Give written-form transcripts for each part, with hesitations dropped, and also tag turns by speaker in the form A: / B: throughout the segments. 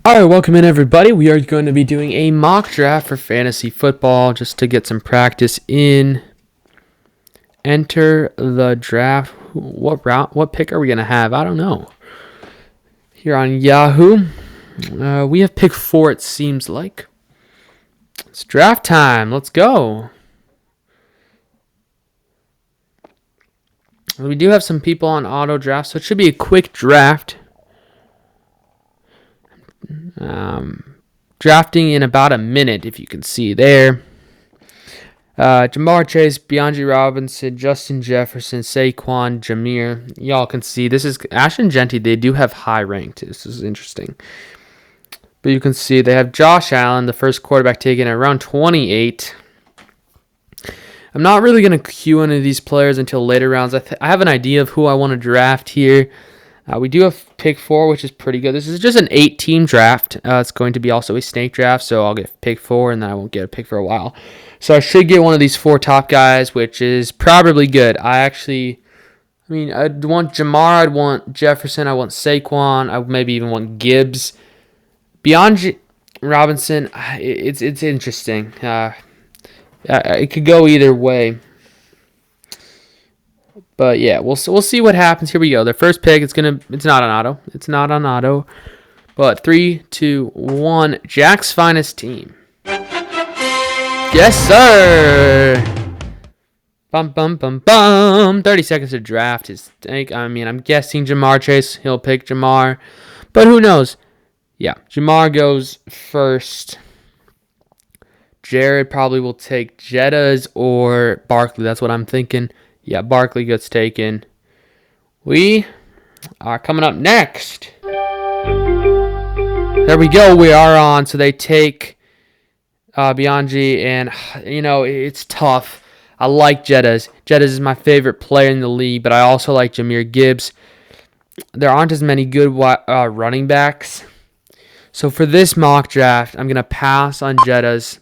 A: All right, welcome in everybody. We are going to be doing a mock draft for fantasy football just to get some practice in. Enter the draft. What pick are we going to have? I don't know. Here on Yahoo, we have pick 4, it seems like. It's draft time. Let's go. We do have some people on auto draft, so it should be a quick draft. Drafting in about a minute, if you can see there. Ja'Marr Chase, Bijan Robinson, Justin Jefferson, Saquon, Jameer. Y'all can see this is Ashton Jeanty. They do have high ranked. This is interesting. But you can see they have Josh Allen, the first quarterback taken at around 28. I'm not really going to queue any of these players until later rounds. I have an idea of who I want to draft here. We do have pick 4, which is pretty good. This is just an 8-team draft. It's going to be also a snake draft, so I'll get pick 4, and then I won't get a pick for a while. So I should get one of these 4 top guys, which is probably good. I'd want Jamar, I'd want Jefferson, I want Saquon, I maybe even want Gibbs. Bijan Robinson, it's interesting. It could go either way. But yeah, we'll see what happens. Here we go. Their first pick, it's not on auto. It's not on auto. But 3, 2, 1. Jack's finest team. Yes, sir. Bum bum bum bum. 30 seconds to draft his take. I'm guessing Ja'Marr Chase. He'll pick Ja'Marr, but who knows? Yeah, Ja'Marr goes first. Jared probably will take Jettas or Barkley. That's what I'm thinking. Yeah, Barkley gets taken. We are coming up next. There we go. We are on. So they take Bijan, and it's tough. I like Jettas. Jettas is my favorite player in the league, but I also like Jahmyr Gibbs. There aren't as many good running backs. So for this mock draft, I'm going to pass on Jettas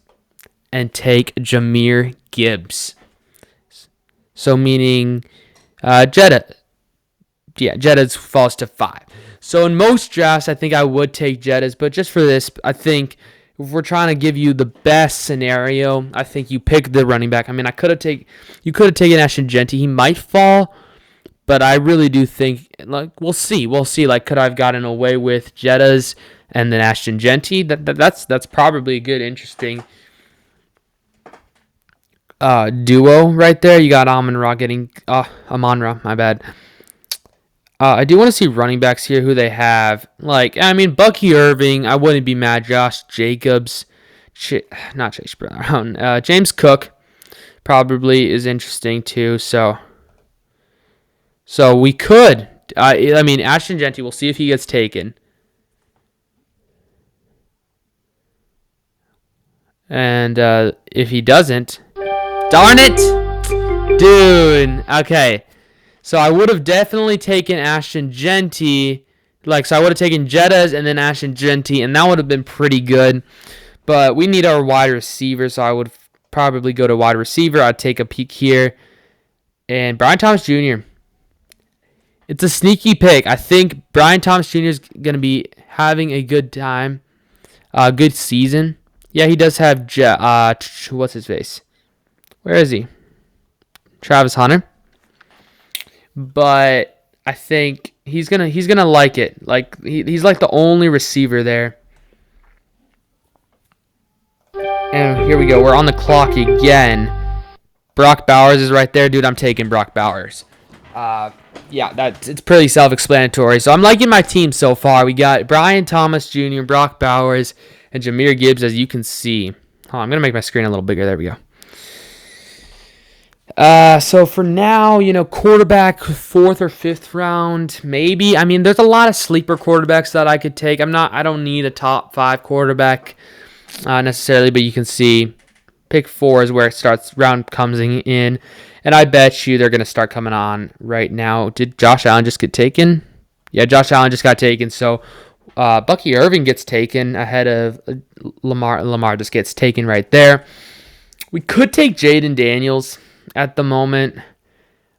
A: and take Jahmyr Gibbs. So meaning Jettas falls to 5. So in most drafts, I think I would take Jettas, but just for this, I think if we're trying to give you the best scenario, I think you pick the running back. You could have taken Ashton Jeanty. He might fall, but I really do think we'll see. Could I have gotten away with Jettas and then Ashton Jeanty? That's probably a good, interesting duo right there. You got Amon-Ra getting Amon-Ra, my bad. I do want to see running backs here who they have. Bucky Irving, I wouldn't be mad. Josh Jacobs, not Chase Brown. James Cook probably is interesting too. So we could. Ashton Jeanty, we'll see if he gets taken. And if he doesn't, darn it! Dude. Okay. So I would have definitely taken Ashton Jeanty. So I would have taken Jettas and then Ashton Jeanty, and that would have been pretty good. But we need our wide receiver, so I would probably go to wide receiver. I'd take a peek here. And Brian Thomas Jr. It's a sneaky pick. I think Brian Thomas Jr. is going to be having a good time. Good season. Yeah, he does have what's his face? Where is he? Travis Hunter. But I think he's gonna like it. He's like the only receiver there. And here we go. We're on the clock again. Brock Bowers is right there, dude. I'm taking Brock Bowers. It's pretty self-explanatory. So I'm liking my team so far. We got Brian Thomas Jr., Brock Bowers, and Jahmyr Gibbs, as you can see. I'm gonna make my screen a little bigger. There we go. So for now, quarterback 4th or 5th round, maybe. There's a lot of sleeper quarterbacks that I could take. I don't need a top 5 quarterback necessarily, but you can see pick 4 is where it starts. Round comes in, and I bet you they're going to start coming on right now. Did Josh Allen just get taken? Yeah, Josh Allen just got taken. So Bucky Irving gets taken ahead of Lamar. Lamar just gets taken right there. We could take Jaden Daniels at the moment.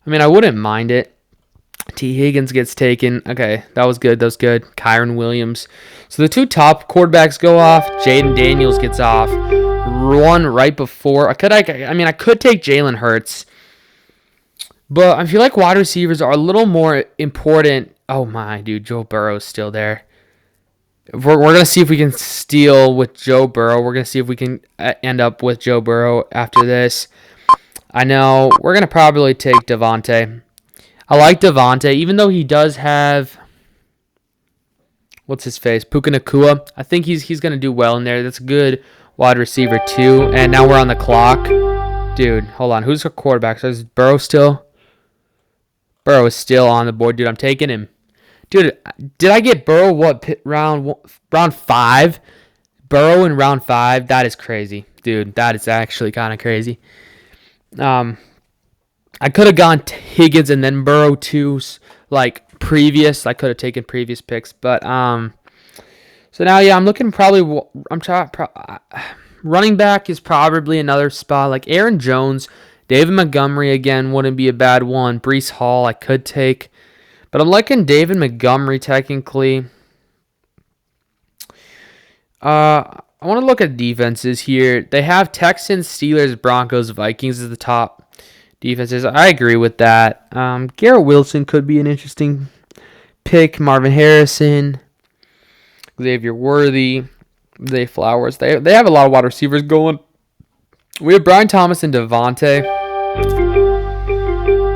A: I wouldn't mind it. T. Higgins gets taken. Okay, that was good. That was good. Kyron Williams. So the two top quarterbacks go off. Jaden Daniels gets off. One right before. I could take Jalen Hurts, but I feel like wide receivers are a little more important. Oh my, dude, Joe Burrow's still there. We're gonna see if we can steal with Joe Burrow. We're gonna see if we can end up with Joe Burrow after this. I know we're gonna probably take Devontae. I like Devontae, even though he does have what's his face, Puka Nacua. I think he's gonna do well in there. That's a good wide receiver too. And now we're on the clock, dude. Hold on, who's our quarterback? So is Burrow still? Burrow is still on the board, dude. I'm taking him, dude. Did I get Burrow? What round 5? Burrow in round 5. That is crazy, dude. That is actually kind of crazy. I could have gone Higgins and then Burrow too, like previous. I could have taken previous picks, but so now yeah, I'm looking probably. Running back is probably another spot like Aaron Jones, David Montgomery again wouldn't be a bad one. Breece Hall I could take, but I'm liking David Montgomery technically. I want to look at defenses here. They have Texans, Steelers, Broncos, Vikings as the top defenses. I agree with that. Garrett Wilson could be an interesting pick. Marvin Harrison, Xavier Worthy, Zay Flowers. They have a lot of wide receivers going. We have Brian Thomas and Devontae.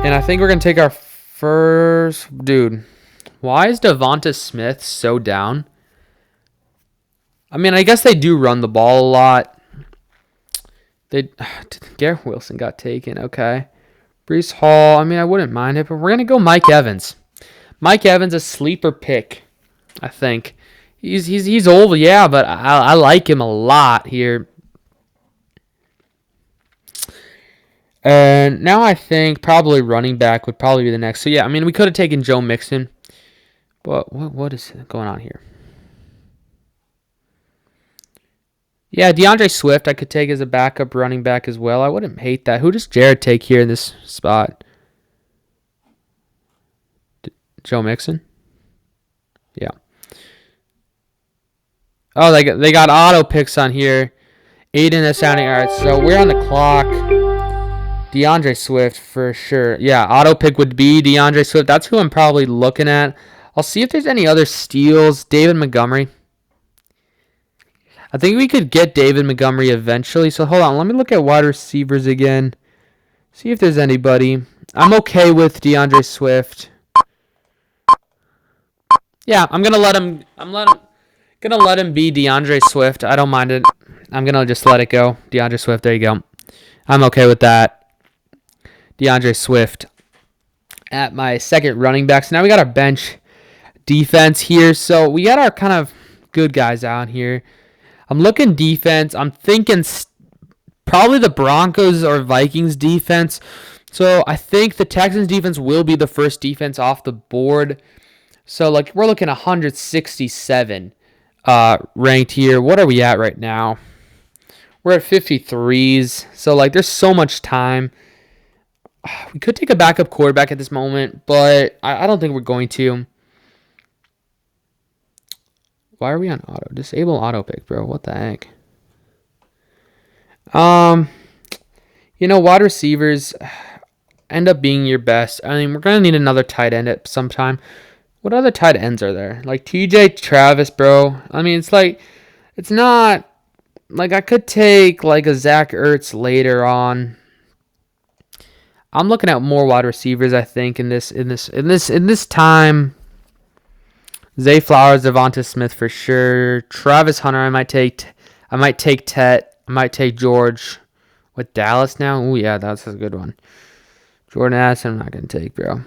A: And I think we're going to take our first... Dude, why is Devonta Smith so down? I mean, I guess they do run the ball a lot. Garrett Wilson got taken. Okay. Breece Hall, I mean, I wouldn't mind it, but we're going to go Mike Evans. Mike Evans, a sleeper pick, I think. He's old, yeah, but I like him a lot here. And now I think probably running back would probably be the next. So, yeah, I mean, we could have taken Joe Mixon. But what is going on here? Yeah, DeAndre Swift I could take as a backup running back as well. I wouldn't hate that. Who does Jared take here in this spot? Joe Mixon? Yeah. Oh, they got auto picks on here. Aiden is sounding. All right, so we're on the clock. DeAndre Swift for sure. Yeah, auto pick would be DeAndre Swift. That's who I'm probably looking at. I'll see if there's any other steals. David Montgomery. I think we could get David Montgomery eventually. So hold on. Let me look at wide receivers again. See if there's anybody. I'm okay with DeAndre Swift. Yeah, I'm gonna let him be DeAndre Swift. I don't mind it. I'm gonna just let it go. DeAndre Swift, there you go. I'm okay with that. DeAndre Swift at my second running back. So now we got our bench defense here. So we got our kind of good guys out here. I'm looking defense. I'm thinking probably the Broncos or Vikings defense. So I think the Texans defense will be the first defense off the board. So like we're looking 167 ranked here. What are we at right now? We're at 53s. So like there's so much time. We could take a backup quarterback at this moment, but I don't think we're going to. Why are we on auto? Disable auto pick, bro. What the heck? Wide receivers end up being your best. I mean, we're going to need another tight end at some time. What other tight ends are there? Like TJ Travis, bro. I mean, it's not like I could take like a Zach Ertz later on. I'm looking at more wide receivers, I think, in this time. Zay Flowers, Devonta Smith for sure. Travis Hunter, I might take Tet. I might take George. With Dallas now? Oh yeah, that's a good one. Jordan Addison, I'm not gonna take, bro.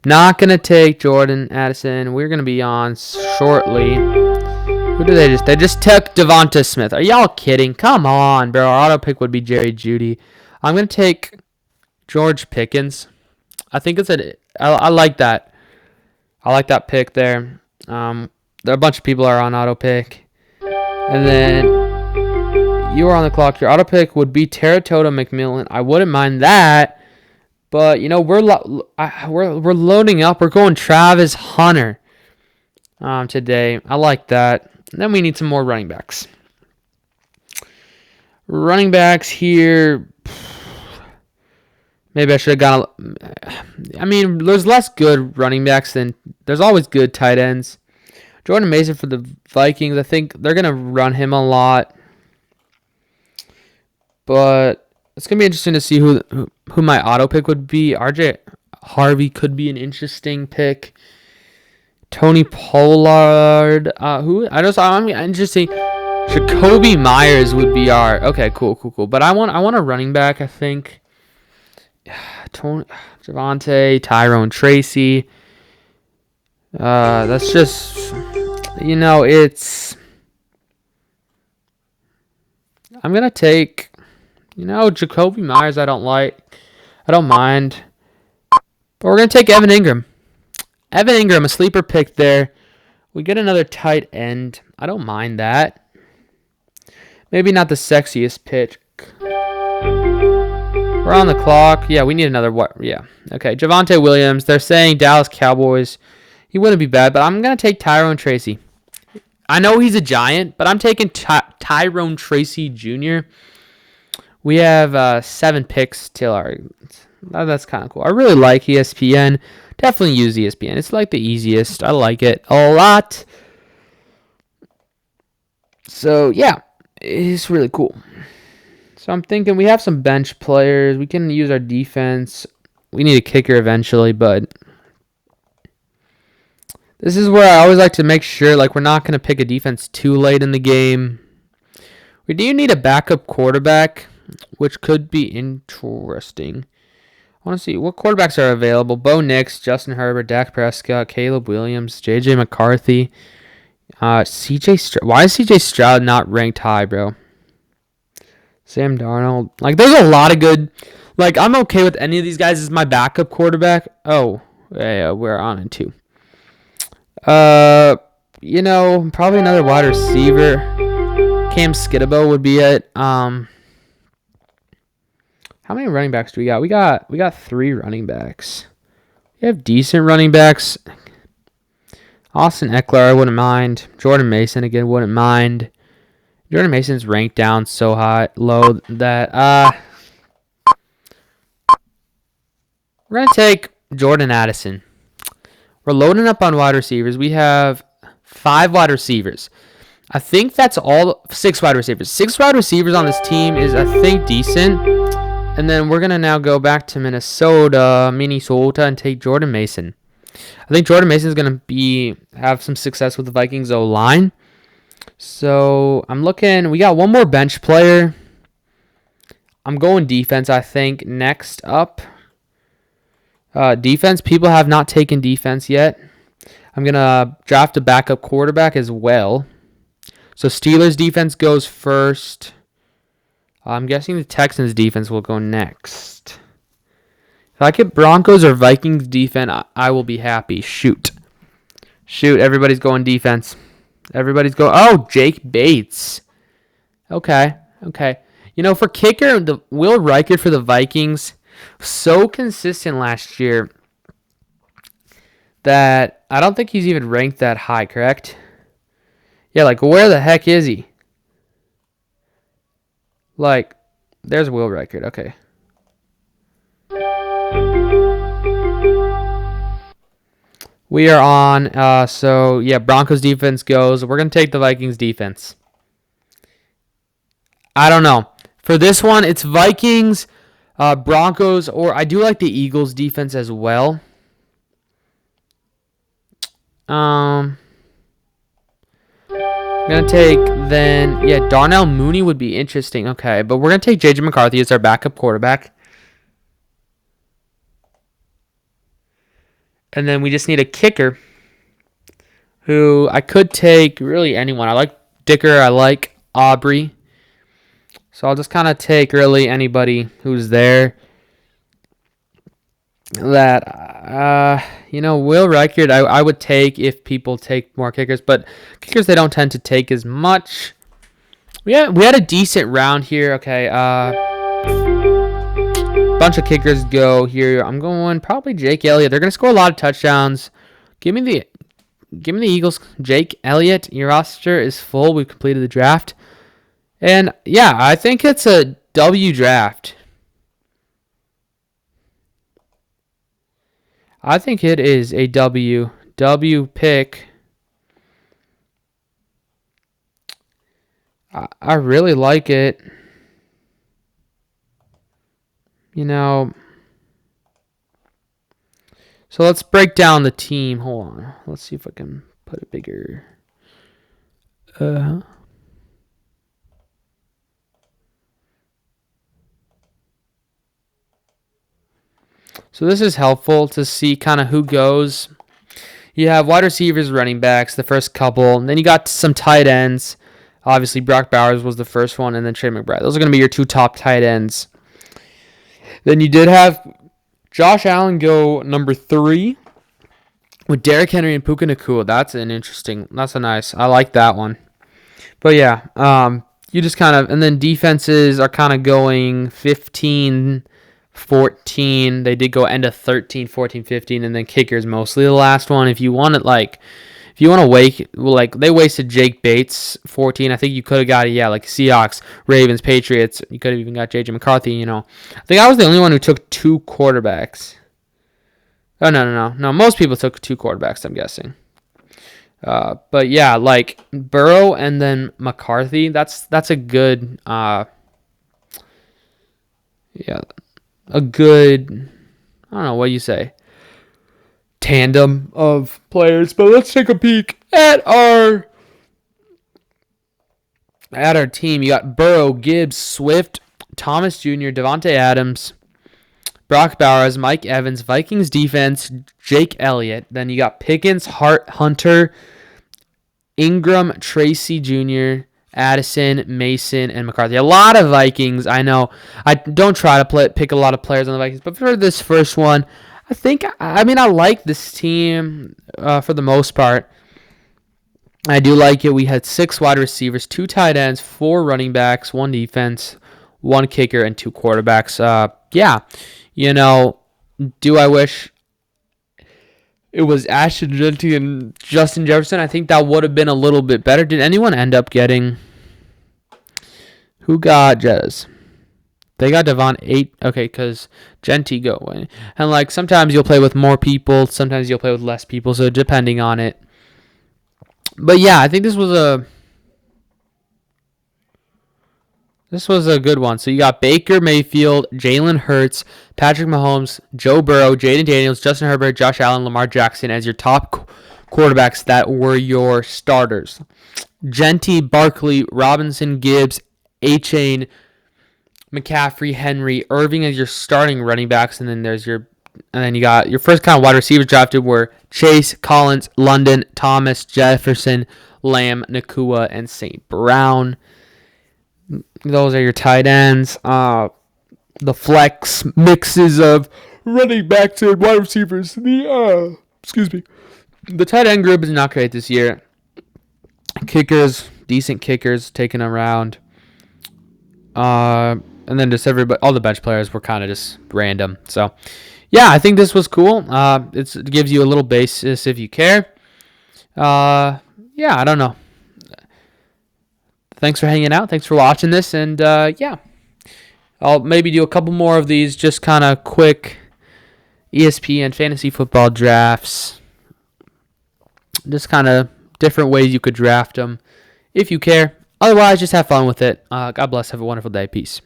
A: Not gonna take Jordan Addison. We're gonna be on shortly. Who do they just? They just took Devonta Smith. Are y'all kidding? Come on, bro. Our auto pick would be Jerry Jeudy. I'm gonna take George Pickens. I think I like that. I like that pick there. There are a bunch of people are on auto pick. And then you are on the clock. Your auto pick would be Terratota McMillan. I wouldn't mind that. But you know we're loading up. We're going Travis Hunter today. I like that. And then we need some more running backs. Running backs here. Maybe I should have gone. I mean, there's less good running backs than there's always good tight ends. Jordan Mason for the Vikings. I think they're gonna run him a lot, but it's gonna be interesting to see who my auto pick would be. RJ Harvey could be an interesting pick. Tony Pollard. I'm interesting. Jacoby Myers would be our. Okay, cool. But I want a running back. I think. Javonte, Tyrone Tracy. That's just, it's. I'm gonna take, Jacoby Myers. I don't mind, but we're gonna take Evan Ingram. Evan Ingram, a sleeper pick there. We get another tight end. I don't mind that. Maybe not the sexiest pick. We're on the clock. Yeah, we need another what? Yeah. Okay, Javonte Williams. They're saying Dallas Cowboys. He wouldn't be bad, but I'm going to take Tyrone Tracy. I know he's a giant, but I'm taking Tyrone Tracy Jr. We have 7 picks till our... That's kind of cool. I really like ESPN. Definitely use ESPN. It's like the easiest. I like it a lot. So, yeah. It's really cool. So I'm thinking we have some bench players. We can use our defense. We need a kicker eventually, but this is where I always like to make sure we're not going to pick a defense too late in the game. We do need a backup quarterback, which could be interesting. I want to see what quarterbacks are available. Bo Nix, Justin Herbert, Dak Prescott, Caleb Williams, J.J. McCarthy, C.J. Stroud. Why is C.J. Stroud not ranked high, bro? Sam Darnold. There's a lot of good... I'm okay with any of these guys as my backup quarterback. Oh, yeah, we're on it, too. Probably another wide receiver. Cam Skidabo would be it. How many running backs do we got? We got 3 running backs. We have decent running backs. Austin Eckler, I wouldn't mind. Jordan Mason, again, wouldn't mind. Jordan Mason's ranked down so low that we're going to take Jordan Addison. We're loading up on wide receivers. We have 5 wide receivers. I think that's all 6 wide receivers. 6 wide receivers on this team is, I think, decent. And then we're going to now go back to Minnesota, and take Jordan Mason. I think Jordan Mason is going to have some success with the Vikings O-line. So I'm looking. We got one more bench player. I'm going defense, I think, next up. Defense. People have not taken defense yet. I'm going to draft a backup quarterback as well. So Steelers defense goes first. I'm guessing the Texans defense will go next. If I get Broncos or Vikings defense, I will be happy. Shoot, everybody's going defense. Everybody's going... Oh, Jake Bates. Okay. For kicker, the Will Reichert for the Vikings, so consistent last year that I don't think he's even ranked that high, correct? Yeah, where the heck is he? There's Will Reichert. Okay. We are on, Broncos defense goes. We're going to take the Vikings defense. I don't know. For this one, it's Vikings, Broncos, or I do like the Eagles defense as well. I'm going to take Darnell Mooney would be interesting. Okay, but we're going to take J.J. McCarthy as our backup quarterback. And then we just need a kicker who I could take really anyone. I like Dicker. I like Aubrey. So I'll just kind of take really anybody who's there. That, Will Reichert I would take if people take more kickers. But kickers they don't tend to take as much. We had a decent round here. Okay. bunch of kickers go here. I'm going probably Jake Elliott. They're going to score a lot of touchdowns. Give me the Eagles. Jake Elliott, your roster is full. We've completed the draft. And, yeah, I think it's a W draft. I think it is a W pick. I really like it. So let's break down the team. Hold on. Let's see if I can put it bigger. So this is helpful to see kind of who goes. You have wide receivers, running backs, the first couple. And then you got some tight ends. Obviously, Brock Bowers was the first one, and then Trey McBride. Those are going to be your two top tight ends. Then you did have Josh Allen go number 3 with Derrick Henry and Puka Nacua. That's a nice. I like that one. But yeah, you just kind of, and then defenses are kind of going 15, 14. They did go end of 13, 14, 15, and then kickers mostly the last one. If you want to wait, they wasted Jake Bates, 14. I think you could have got it, like Seahawks, Ravens, Patriots. You could have even got J.J. McCarthy, I think I was the only one who took 2 quarterbacks. Oh, no. Most people took 2 quarterbacks, I'm guessing. But yeah, like Burrow and then McCarthy, that's a good, a good, I don't know, what you say, tandem of players. But let's take a peek at our team. You got Burrow, Gibbs, Swift, Thomas Jr., Devontae Adams, Brock Bowers, Mike Evans, Vikings defense, Jake Elliott. Then you got Pickens, Hunter, Ingram, Tracy Jr., Addison, Mason, and McCarthy. A lot of Vikings. I know. I don't try to pick a lot of players on the Vikings, but for this first one, I like this team for the most part. I do like it. We had 6 wide receivers, 2 tight ends, 4 running backs, 1 defense, 1 kicker, and 2 quarterbacks. Do I wish it was Ashton Jeanty and Justin Jefferson? I think that would have been a little bit better. Did anyone end up getting? Who got Jez? They got Devon 8. Okay, because Jeanty go away. And sometimes you'll play with more people, sometimes you'll play with less people, so depending on it. But yeah, I think this was a good one. So you got Baker Mayfield, Jalen Hurts, Patrick Mahomes, Joe Burrow, Jaden Daniels, Justin Herbert, Josh Allen, Lamar Jackson as your top quarterbacks that were your starters. Jeanty, Barkley, Robinson, Gibbs, A-Chain, McCaffrey, Henry, Irving as your starting running backs, and then you got your first kind of wide receivers drafted were Chase, Collins, London, Thomas, Jefferson, Lamb, Nacua, and St. Brown. Those are your tight ends. The flex mixes of running backs and wide receivers. The tight end group is not great this year. Kickers, decent kickers taken around. And then just all the bench players were kind of just random. So, yeah, I think this was cool. It gives you a little basis if you care. I don't know. Thanks for hanging out. Thanks for watching this. And, I'll maybe do a couple more of these just kind of quick ESPN fantasy football drafts. Just kind of different ways you could draft them if you care. Otherwise, just have fun with it. God bless. Have a wonderful day. Peace.